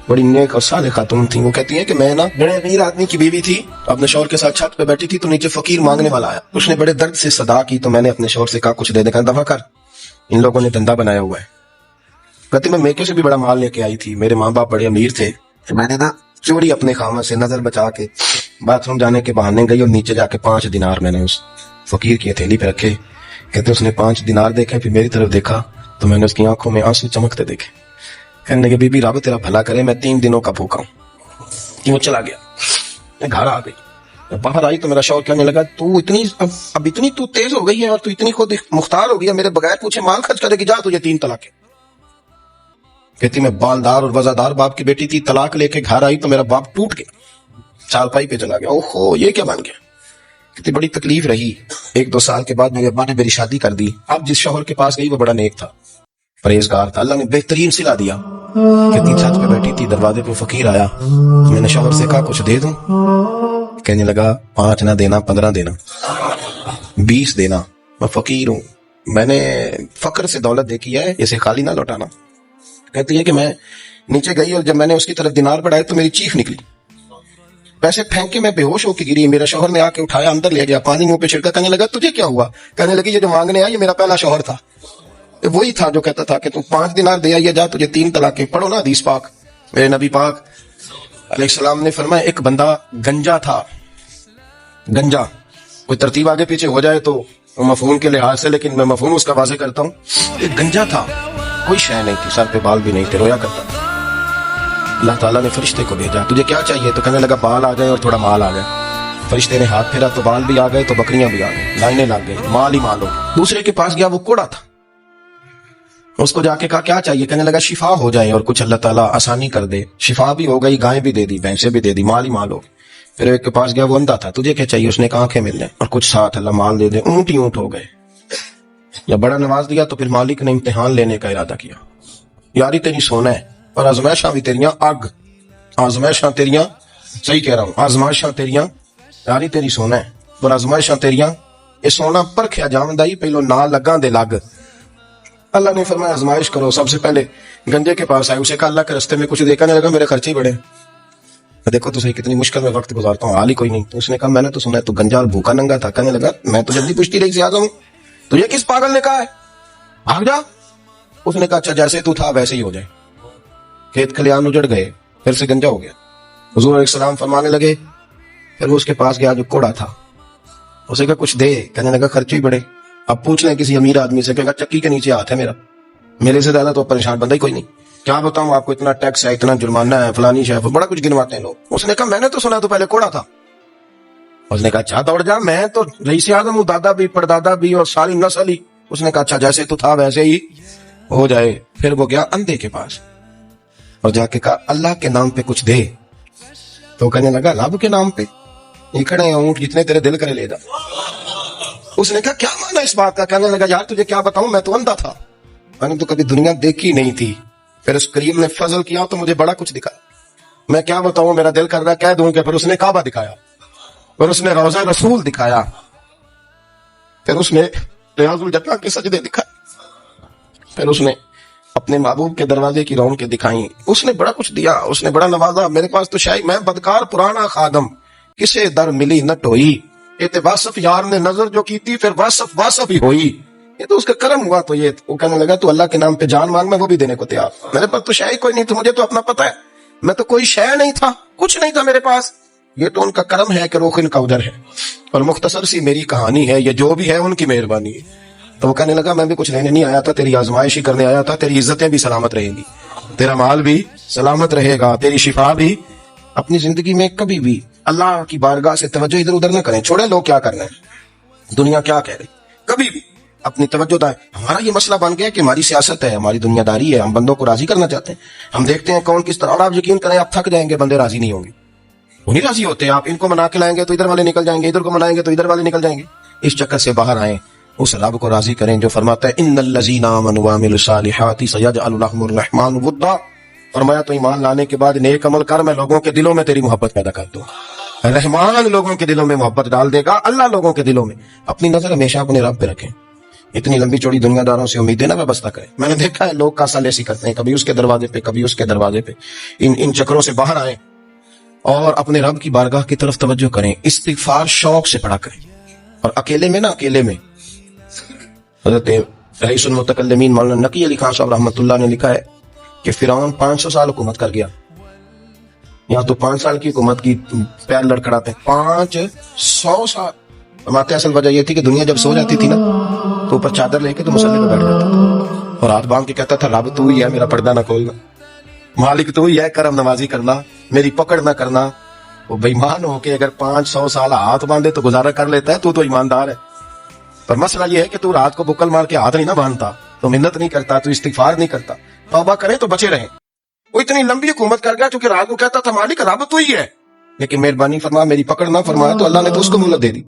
بڑی نیک اور صالح خاتون تھی. وہ کہتی ہیں کہ میں نا بڑے امیر آدمی کی بیوی تھی, اپنے شوہر کے ساتھ چھت پہ بیٹھی تھی تو نیچے فقیر مانگنے والا آیا. اس نے بڑے درد سے صدا کی تو میں نے اپنے شوہر سے کہا کچھ دے دے. کہا دفع کر, ان لوگوں نے دھندا بنایا ہوا ہے. کہتی میں میکے سے بھی بڑا مال لے کے آئی تھی, میرے ماں باپ بڑے امیر تھے, میں نے نا چوری اپنے خامد سے نظر بچا کے باتھ روم جانے کے بہانے گئی اور نیچے جا کے 5 دینار میں نے اس فقیر کی ہتھیلی پہ رکھے. کہتے اس نے 5 دینار دیکھے, پھر میری طرف دیکھا تو میں نے اس کی آنکھوں میں آنسو چمکتے دیکھے. کہنے لگے بی بی رب تیرا بھلا کرے, میں 3 دنوں کا بھوکا ہوں. وہ چلا گیا. میں گھر آ گئی, باہر آئی تو میرا شوہر کہنے لگا تو اتنی اب اتنی تو تیز ہو گئی ہے اور تو اتنی خود مختار ہو گئی ہے, میرے بغیر پوچھے مال خرچ کرے گی, جا تجھے 3 طلاق. کہتی میں بالدار اور وزادار باپ کی بیٹی تھی, طلاق لے کے گھر آئی تو میرا باپ ٹوٹ گیا, چارپائی پہ چلا گیا. اوہو یہ کیا بن گیا. کہتی بڑی تکلیف رہی. 1-2 سال کے بعد میرے ابا نے میری شادی کر دی. اب جس شوہر کے پاس گئی وہ بڑا نیک تھا, پرہیزگار تھا, اللہ نے بہترین صلہ دیا. کہتی چھت پہ بیٹھی تھی, دروازے پہ فقیر آیا, میں نے شوہر سے کہا کچھ دے دوں. کہنے لگا 5 نہ دینا, 15 دینا, 20 دینا, میں فقیر ہوں, میں نے فقر سے دولت دیکھی ہے, اسے خالی نہ لوٹانا. کہتی ہے کہ میں نیچے گئی اور جب میں نے اس کی طرف دینار بڑھائے تو میری چیخ نکلی, پیسے پھینک کے میں بے ہوش ہو کے گری. میرا شوہر نے آ کے اٹھایا, اندر لے گیا, پانی منہ پہ چھڑکا. کہنے لگا تجھے کیا ہوا. کہنے لگی یہ جو مانگنے آیا یہ میرا پہلا شوہر تھا, وہی تھا جو کہتا تھا کہ تو 5 دینار دے آئیے, جا تجھے 3 طلاقیں. پڑھو نا حدیث پاک. میرے نبی پاک علیہ السلام نے فرمایا ایک بندہ گنجا تھا. گنجا کوئی ترتیب آگے پیچھے ہو جائے تو مفہوم کے لحاظ سے, لیکن میں مفہوم اس کا واضح کرتا ہوں. ایک گنجا تھا, کوئی شے نہیں تھی, سر پہ بال بھی نہیں تھے, رویا کرتا تھا. اللہ تعالیٰ نے فرشتے کو بھیجا, تجھے کیا چاہیے. تو کہنے لگا بال آ جائے اور تھوڑا مال آ جائے. فرشتے نے ہاتھ پھیرا تو بال بھی آ گئے تو بکریاں بھی آ گئی, لائنیں لگ گئی, مال ہی مال ہو. دوسرے کے پاس گیا, وہ کوڑا تھا, اس کو جا کے کہا کیا چاہیے. کہنے لگا شفا ہو جائے اور کچھ اللہ تعالیٰ آسانی کر دے. شفا بھی ہو گئی, گائیں بھی دے دی, بھینسیں بھی دے دی, مال ہی مال ہو. پھر ایک کے پاس گیا, وہ اندھا تھا, تجھے کیا چاہیے. اس نے کہا آنکھیں مل جائیں اور کچھ ساتھ اللہ مال دے دے. اونٹ ہی اونٹ ہو گئے. یا بڑا نواز دیا تو پھر مالک نے امتحان لینے کا ارادہ کیا. یاری تیری سونا ہے اور آزمائشاں بھی تیریاں آگ, آزمائشاں تیریاں, صحیح کہہ رہا ہوں, آزمائشاں تیریاں, یاری تیری سونا ہے اور آزمائشاں تیریاں. یہ سونا پرکھیا جاوندا ہی پہلو نہ لگاں دے لگ. اللہ نے فرمایا آزمائش کرو. سب سے پہلے گنجے کے پاس آئے, اسے کہا اللہ کے رستے میں کچھ دیکھنے لگا, میرے خرچے ہی بڑے, دیکھو تو صحیح کتنی مشکل میں وقت گزارتا ہوں, حال ہی کوئی نہیں. تو اس نے کہا میں نے تو سنا ہے تو گنجا اور بھوکا ننگا تھا. کہنے لگا میں تو جلدی پوچھتی رہی زیادہ ہوں, تجھے کس پاگل نے کہا ہے, بھاگ جا. اس نے کہا اچھا جیسے تو تھا ویسے ہی ہو جائے. کھیت کھلیان اجڑ گئے, پھر سے گنجا ہو گیا. حضور علیہ السلام فرمانے لگے, پھر وہ اس کے پاس گیا جو کوڑا تھا, اسے کہا کچھ دے. کہنے لگا خرچے ہی بڑے. اب پوچھ لیں کسی امیر آدمی سے, کہا چکی کے نیچے ہاتھ ہے میرا, میرے سے زیادہ تو پریشان بندہ ہی کوئی نہیں. کیا بتاؤں آپ کو, اتنا ٹیکس ہے, اتنا جرمانہ ہے, فلانی شے, بڑا کچھ گنواتے ہیں لوگ. اس نے کہا میں نے تو سنا تو پہلے کوڑا تھا. اس نے کہا اچھا دوڑ جا, میں تو رئیس اعظم ہوں, دادا بھی پردادا بھی اور ساری نسل ہی. اس نے کہا اچھا جیسے تو تھا ویسے ہی ہو جائے. پھر وہ گیا اندھے کے پاس اور جا کے کہا اللہ کے نام پہ کچھ دے. تو کہنے لگا رب کے نام پہ, یہ کھڑے ہیں اونٹ, جتنے تیرے دل کرے لے جا. اس نے کہا کیا مانا اس بات کا. کہنے لگا یار تجھے کیا بتاؤں, میں تو اندھا تھا, میں نے تو کبھی دنیا دیکھی نہیں تھی. پھر اس کریم نے فضل کیا تو مجھے بڑا کچھ دکھا. میں کیا بتاؤں, میرا دل کر رہا کہہ دوں کہ. پھر اس نے کعبہ دکھایا, پھر اس نے روضہ رسول دکھایا, پھر اس نے ریاض الجنہ کے سجدے دکھائے, پھر اس نے اپنے محبوب کے دروازے کی رونقیں دکھائیں. اس نے بڑا کچھ دیا, اس نے بڑا نوازا. میرے پاس تو شاید میں بدکار پرانا خادم, کسے در ملی نہ ٹوئی. یہ واصف یار نے نظر جو کی تھی, پھر واصف ہی ہوئی. یہ تو اس کا کرم ہوا. تو یہ وہ کہنے لگا تو اللہ کے نام پہ جان مانگ, میں وہ بھی دینے کو تیار. میرے پاس تو شے کوئی نہیں تھی, مجھے تو اپنا پتہ ہے, میں تو کوئی شے نہیں تھا, کچھ نہیں تھا میرے پاس. یہ تو ان کا کرم ہے کہ روخ ان کا ادھر ہے, اور مختصر سی میری کہانی ہے, یہ جو بھی ہے ان کی مہربانی ہے. تو وہ کہنے لگا میں بھی کچھ لینے نہیں آیا تھا, تیری آزمائش ہی کرنے آیا تھا. تیری عزتیں بھی سلامت رہیں گی, تیرا مال بھی سلامت رہے گا, تیری شفا بھی. اپنی زندگی میں کبھی بھی اللہ کی بارگاہ سے توجہ ادھر ادھر نہ کریں. چھوڑیں لوگ کیا کرنا ہے, دنیا کیا کہہ رہی, کبھی بھی اپنی توجہ دائیں. ہمارا یہ مسئلہ بن گیا کہ ہماری سیاست ہے, ہماری دنیا داری ہے, ہم بندوں کو راضی کرنا چاہتے ہیں. ہم دیکھتے ہیں کون کس طرح, اور آپ یقین کریں آپ تھک جائیں گے, بندے راضی نہیں ہوں گے, وہ نہیں راضی ہوتے. آپ ان کو منا کے لائیں گے تو ادھر والے نکل جائیں گے, ادھر کو منائیں گے تو ادھر والے نکل جائیں گے. اس چکر سے باہر آئیں, اس رب کو راضی کریں جو فرماتا ہے ان الذین آمنوا وعملوا الصالحات سیجعل لهم الرحمن ودا. فرمایا تو ایمان لانے کے بعد نیک عمل کر, میں لوگوں کے دلوں میں تیری محبت پیدا کر دوں. رحمان لوگوں کے دلوں میں محبت ڈال دے گا, اللہ لوگوں کے دلوں میں. اپنی نظر ہمیشہ اپنے رب پہ رکھیں, اتنی لمبی چوڑی دنیا داروں سے امیدیں نہ وابستہ کریں. میں نے دیکھا ہے لوگ کاسال ایسی کرتے ہیں, کبھی اس کے دروازے پہ کبھی اس کے دروازے پہ. ان چکروں سے باہر آئیں اور اپنے رب کی بارگاہ کی طرف توجہ کریں. استغفار شوق سے پڑھا کریں, اور اکیلے میں اکیلے میں. حضرت رئیس المتکلمین مولانا نقی علی خان صاحب رحمۃ اللہ نے لکھا ہے کہ فرعون 500 سال حکومت کر گیا. یہاں تو 5 سال کی حکومت کی پیر لڑکھڑاتے ہیں. 500 سال. ہمارے اصل وجہ یہ تھی کہ دنیا جب سو جاتی تھی نا تو اوپر چادر لے کے تو مسلح پہ بیٹھ جاتا تھا اور ہاتھ باندھ کے کہتا تھا رب تو ہی ہے, میرا پردہ نہ کھولنا, مالک تو ہی ہے, کرم نوازی کرنا, میری پکڑ نہ کرنا. وہ بےمان ہو کے اگر 500 سال ہاتھ باندھے تو گزارا کر لیتا ہے, تو ایماندار ہے. پر مسئلہ یہ ہے کہ تو رات کو بکل مار کے ہاتھ نہیں نہ باندھتا, تو منت نہیں کرتا, تو استغفار نہیں کرتا. توبہ کریں تو بچے رہیں. وہ اتنی لمبی حکومت کر گیا کیونکہ رات کو کہتا تھا مالک رب تو ہی ہے, لیکن مہربانی فرما میری پکڑ نہ فرمایا تو اللہ نے تو اس کو مہلت دے دی.